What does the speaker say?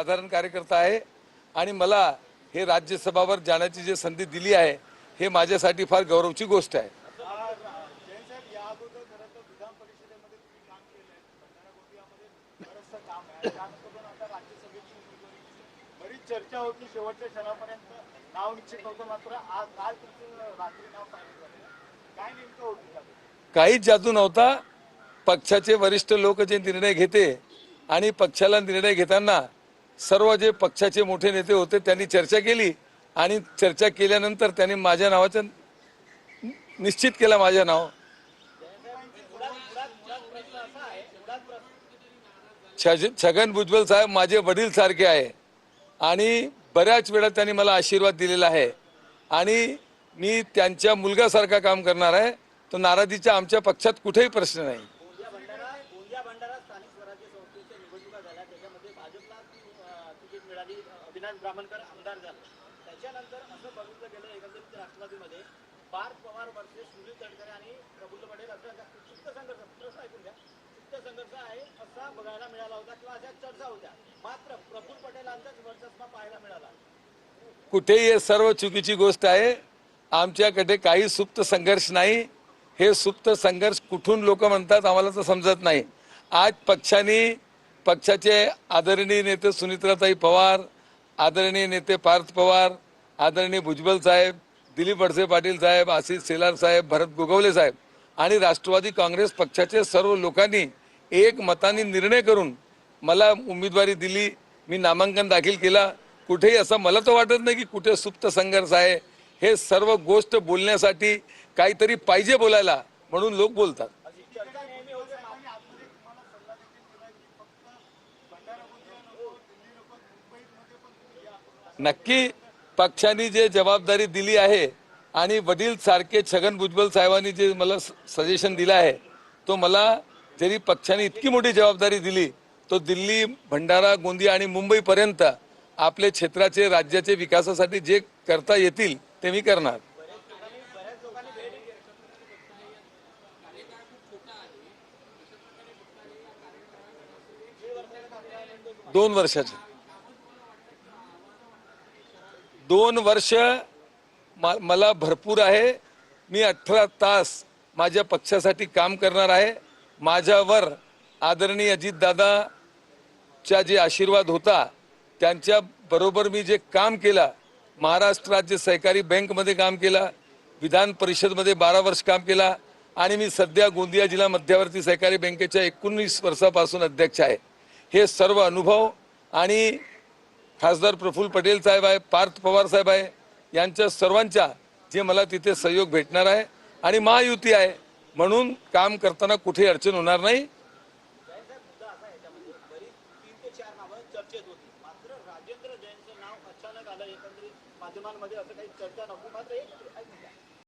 साधारण कार्यकर्ता आहे आणि मला हे राज्यसभावर जाण्याची जी संधी दिली आहे हे माझ्यासाठी फार गौरवची गोष्ट आहे। चर्चा होती शेवटच्या क्षणापर्यंत नाव निश्चित होतं, मात्र आज काल तुमचं रात्री नाव फायनल झालं, काय नेमकं होतं? काहीच जादू नव्हता। पक्षाचे वरिष्ठ लोक जे निर्णय घेते आणि पक्षाला निर्णय घेताना सर्व जे पक्षाचे मोठे नेते होते त्यांनी चर्चा केली आणि चर्चा केल्यानंतर त्यांनी माझ्या नावाचं निश्चित केलं माझं नाव। छगन भुजबळ साहेब माझे वडील सारखे आहे आणि बऱ्याच वेळा त्यांनी मला आशीर्वाद दिलेला आहे आणि मी त्यांच्या मुलगासारखा काम करणार आहे। तो नाराजीचा आमच्या पक्षात कुठेही प्रश्न नाही। पार्थ पवार वर्सेस सुनील तटकरे आणि प्रफुल्ल पटेल असा सुप्त संघर्ष, प्रश्न ऐकून घ्या, सुप्त संघर्ष आहे असा बघायला मिळाला होता किंवा अशा चर्चा होत्या, मात्र प्रफुल्ल पटेलांचाच वर्चस्व पाहायला मिळाला। कुठेही हे सर्व चुकीची गोष्ट आहे। आमच्याकडे काही सुप्त संघर्ष नाही। हे सुप्त संघर्ष कुठून लोक म्हणतात आम्हाला तर समजत नाही। आज पक्षाचे आदरणीय नेते सुनीत्राताई पवार, आदरणीय नेते पार्थ पवार, आदरणीय भुजबळ साहेब, दिलीप वळसे पाटील साहेब, आशिष शेलार साहेब, भरत गोगवले साहेब आणि राष्ट्रवादी काँग्रेस पक्षाचे सर्व लोकांनी एक मताने निर्णय करून मला उमेदवारी दिली। मी नामांकन दाखल केला। कुठेही असं मला तर वाटत नाही की कुठे सुप्त संघर्ष आहे। हे सर्व गोष्ट बोलण्यासाठी काहीतरी पाहिजे बोलायला म्हणून लोक बोलतात। नक्की पक्षाने जे जबाबदारी दिली आहे आणि वडील सारखे छगन भुजबळ साहेबांनी जे मला सजेशन दिलं आहे तो मला जरी पक्षाने इतकी मोठी जबाबदारी दिली तो दिल्ली, भंडारा, गोंदिया आणि मुंबईपर्यंत आपले क्षेत्राचे राज्याचे विकासासाठी जे करता येतील ते मी करणार। 2 वर्षाचे 2 वर्ष मला भरपूर आहे। मी 18 तास माझ्या पक्षासाठी काम करणार आहे। माझ्यावर आदरणीय अजितदादाचा जे आशीर्वाद होता त्यांच्या बरोबर मी जे काम केलं, महाराष्ट्र राज्य सहकारी बँकमध्ये काम केलं, विधान परिषदमध्ये 12 वर्ष काम केलं आणि मी सध्या गोंदिया जिल्हा मध्यवर्ती सहकारी बँकेच्या 19 वर्षापासून अध्यक्ष आहे। हे सर्व अनुभव आणि खासदार प्रफुल्ल पटेल साहेब आहे, पार्थ पवार साहेब आहे, यांच्या सर्वांचा जे मला तिथे सहयोग भेटणार आहे आणि महायुती आहे म्हणून काम करताना कुठे अडचण होणार नाही। माध्यमांमध्ये असं काही चर्चा नको, मात्र एक